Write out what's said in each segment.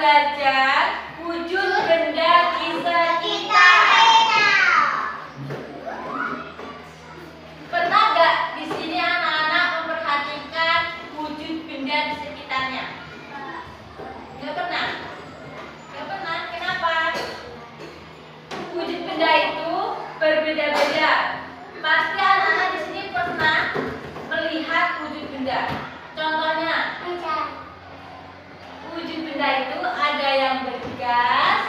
belajar wujud benda di sekitar. Pernah nggak di sini anak-anak memperhatikan wujud benda di sekitarnya? Nggak pernah? Nggak pernah? Kenapa? Wujud benda itu berbeda-beda. Pasti anak-anak di sini pernah melihat wujud benda. Contohnya, wujud benda itu ada yang bergas,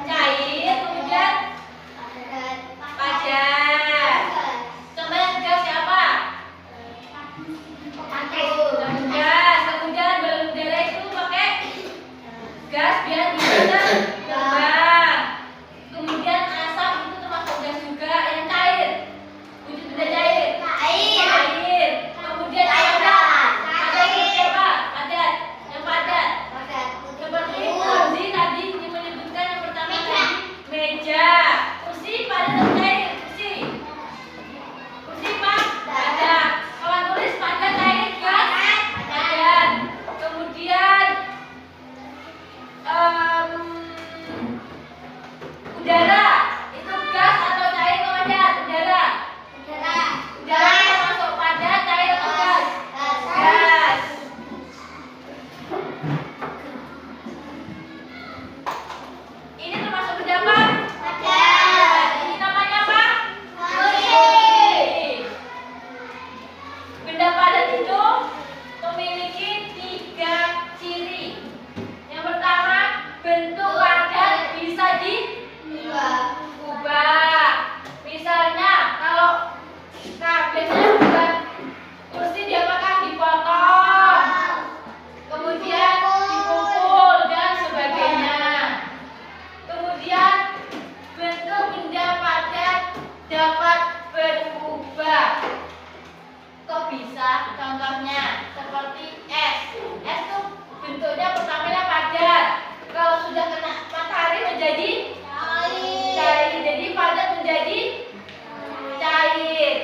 cair, kemudian padat. Contoh yang gas siapa? Gas. Kemudian balon udara itu pakai gas biar bisa terbang. Kemudian asap itu termasuk gas juga. Yang cair, wujud benda cair. Air. Kemudian padat. Padat seperti apa? Padat. Yang padat. Seperti kursi tadi menyebutkan yang pertama tadi meja. Kursi padat dan cair. Kursi padat. Papan tulis padat, cair, gas, padat. Kemudian udara itu gas atau cair atau padat? Udara. Udara termasuk padat, cair atau gas? Gas. Ini termasuk benda apa? Padat. Ini namanya apa? Kursi. Benda padat itu memiliki 3 ciri. Yang pertama, bentuk padat bisa diubah. Misalnya kalau biasanya bukan kursi diapakan? Dipotong, kemudian dipukul dan sebagainya. Kemudian bentuk benda padat dapat berubah. Kok bisa? Contohnya seperti es. Es tuh bentuknya pertamanya padat. Kalau sudah kena matahari menjadi cair. Jadi padat menjadi cair.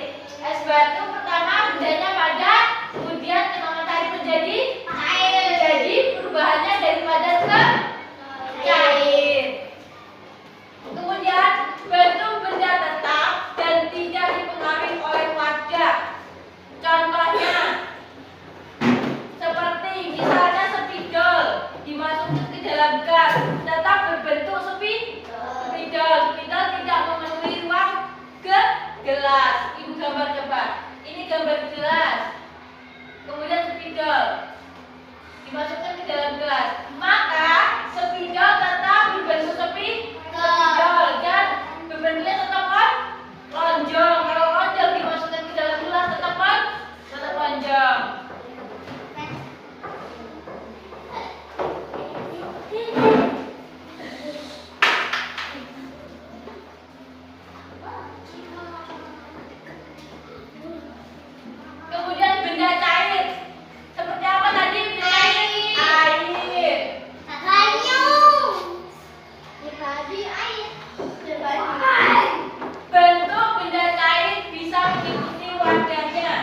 Es batu pertama bendanya padat, kemudian kena matahari menjadi cair. Jadi perubahannya dari padat ke cair. Kemudian bentuk benda tetap dan tidak dipengaruhi oleh wadah. Contohnya seperti misalnya spidol dimasukkan ke dalam gas tetap berbentuk spidol. Spidol tidak memenuhi ruang ke gelas. Ibu gambar coba. Ini gambar gelas. Kemudian spidol dimasukkan ke dalam gelas. Maka spidol tetap berbentuk spidol dan bentuknya tetap lonjong. Kalau lonjong dimasukkan ke dalam gelas tetap lonjong. Kemudian benda cair seperti apa tadi? Benda cair air. Bentuk benda cair bisa mengikuti wadahnya.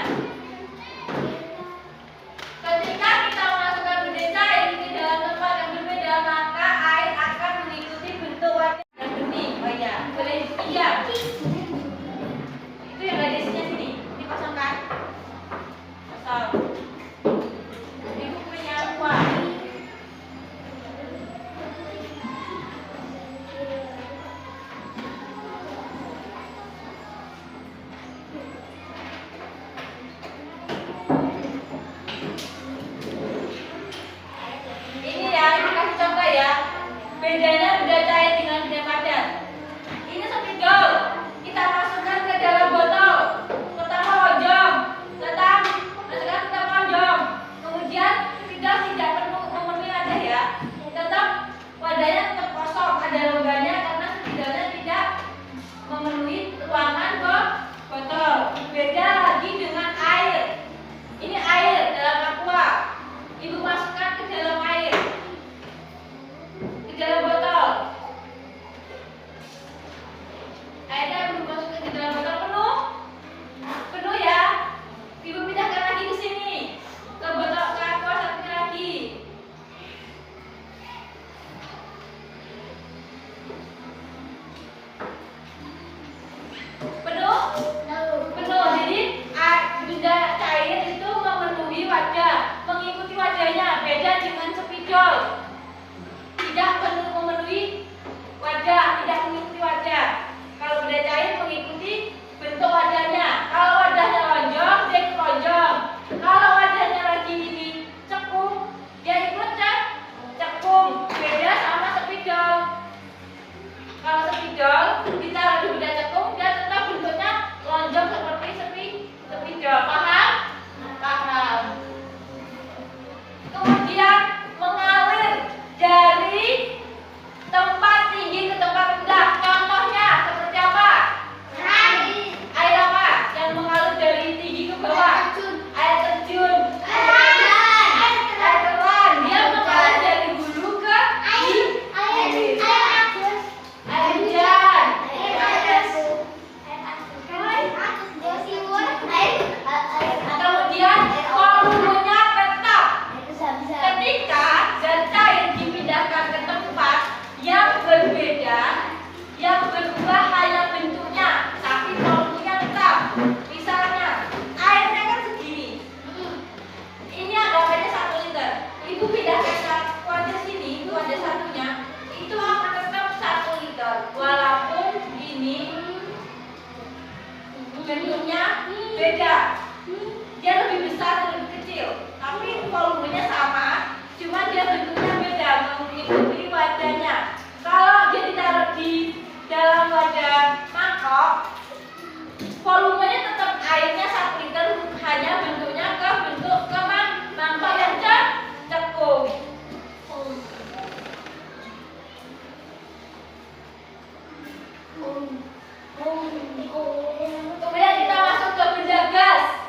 Ketika kita memasukkan benda cair ke dalam tempat yang berbeda, maka air akan mengikuti bentuk wadah yang bening. Oh iya, boleh pinjam. Itu yang ada isinya sini. Ini kosong kan? Kosong. Ibu punya uang. Ini ya, ini kasih contoh ya. Bedanya benda cair dengan benda padat. Ini spidol. Kita masukkan ke dalam botol. Pertama lonjong, tetap masukkan tetap lonjong. Kemudian spidol tidak perlu memenuhi wadah ya. Tetap wadahnya tetap kosong, ada longgarnya karena spidolnya tidak memenuhi ruangan botol. Beda lagi dengan air. Ini air dalam aqua. Ibu masukkan ke dalam air, ke dalam botol. Airnya belum masukkan ke dalam botol penuh, penuh ya. Ibu pindahkan lagi ke sini, ke botol ke aqua satunya lagi. bentuknya beda. Dia lebih besar dan lebih kecil, tapi volumenya sama, cuma dia bentuknya beda mengikuti wadahnya. Kalau dia ditaruh di dalam wadah mangkok, volumenya tetap airnya 1 liter, hanya bentuknya ke bentuk mangkok yang cekung. Kemudian kita masuk ke benda gas.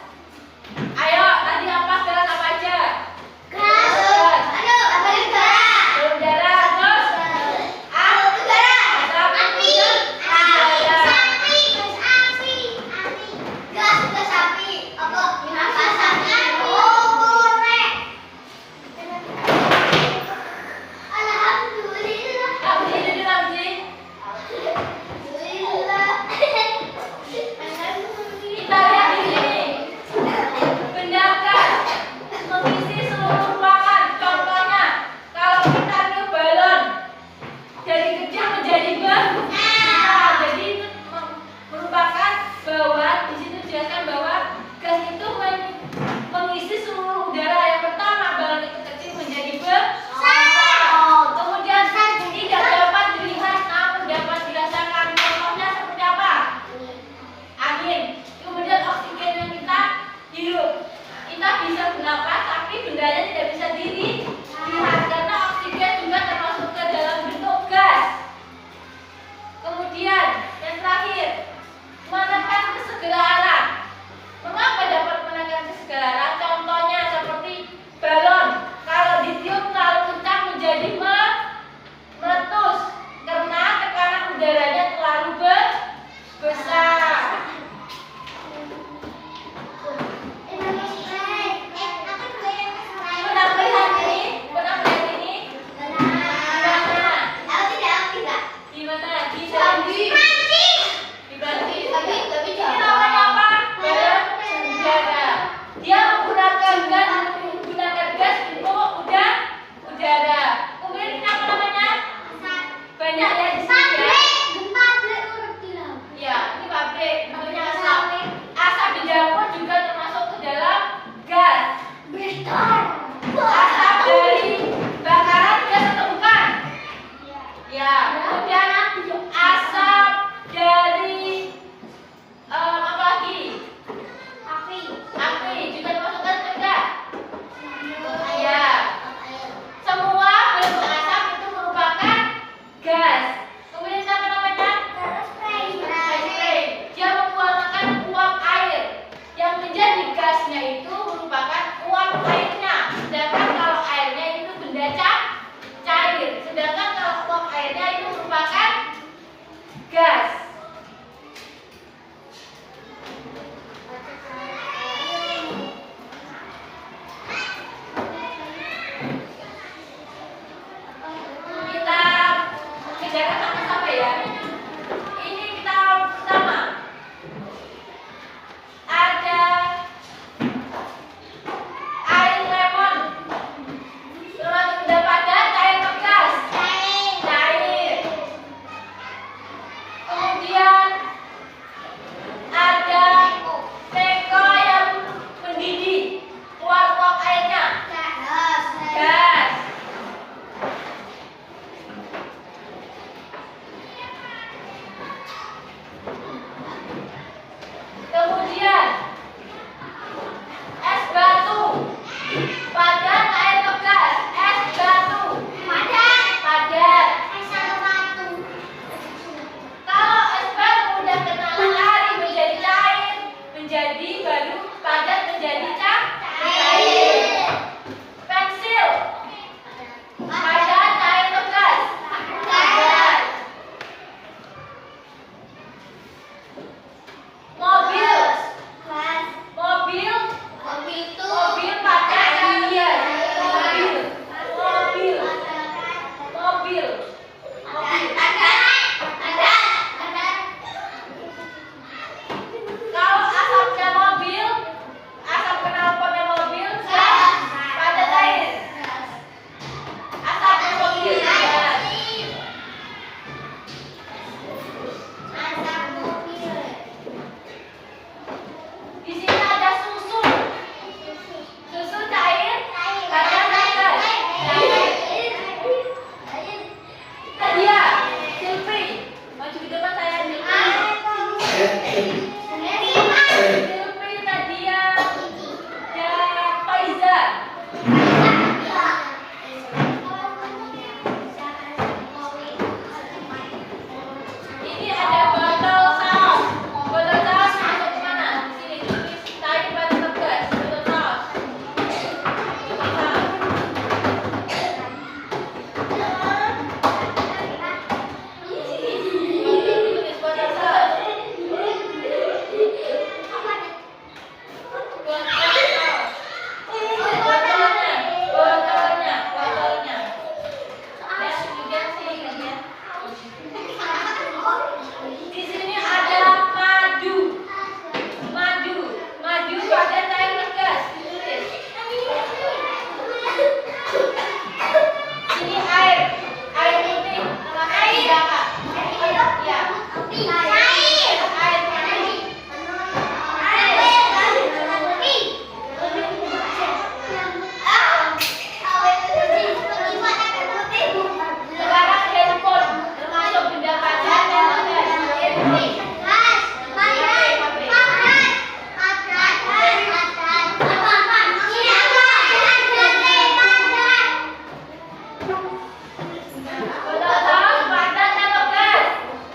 Botol saus padat atau gas?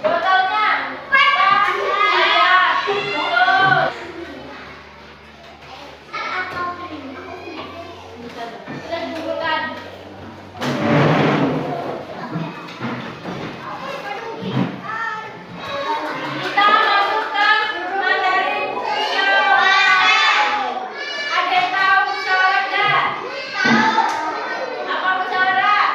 Botolnya padat. Betul. Sudah dikumpulkan. Kita masukkan materi musyawarah. Ada yang tahu musyawarah nggak? Apa musyawarah?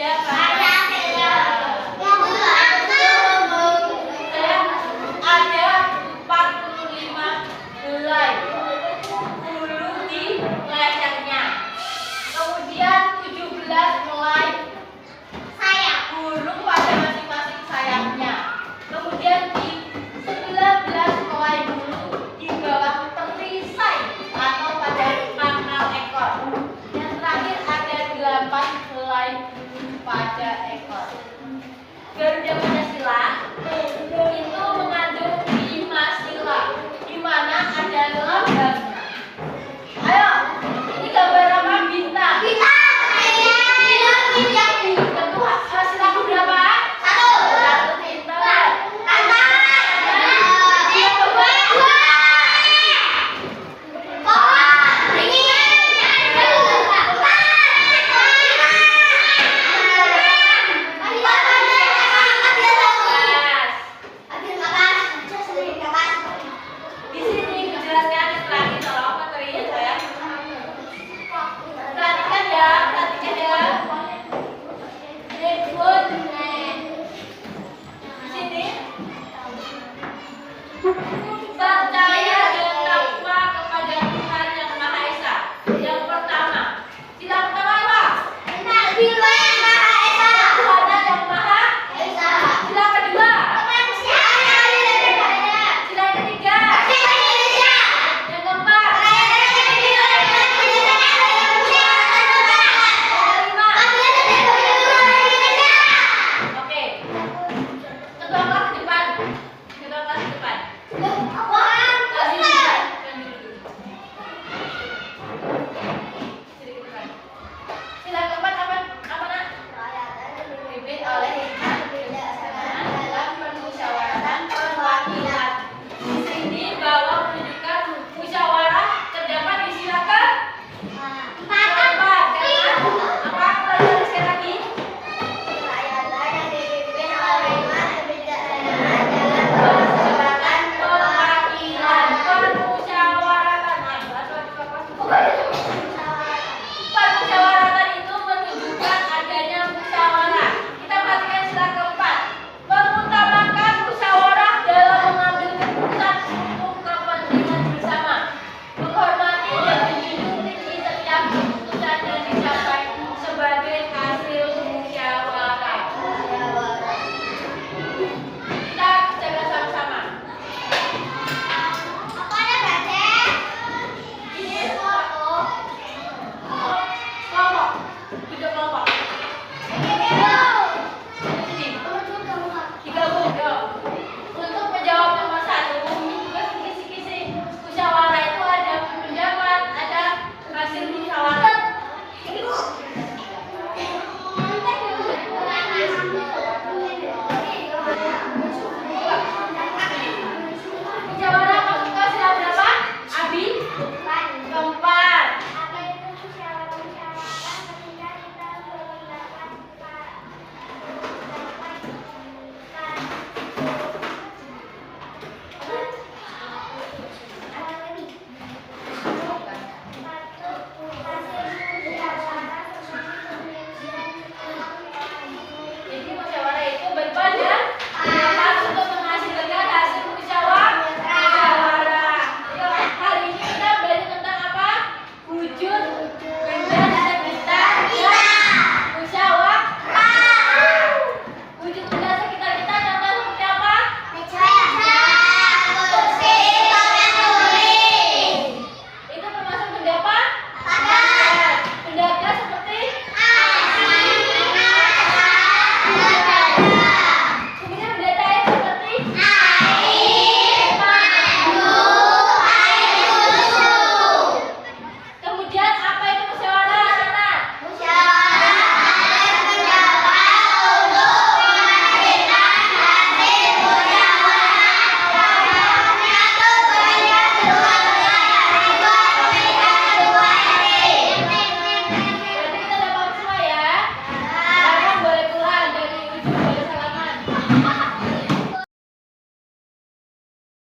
pada Pancasila. Ada 45 helai bulu di lehernya. Kemudian 17 helai bulu pada masing-masing sayapnya. Kemudian di 19 helai bulu di bawah perisai atau pada pangkal ekor. Yang terakhir ada 8 helai bulu pada ekor. Garuda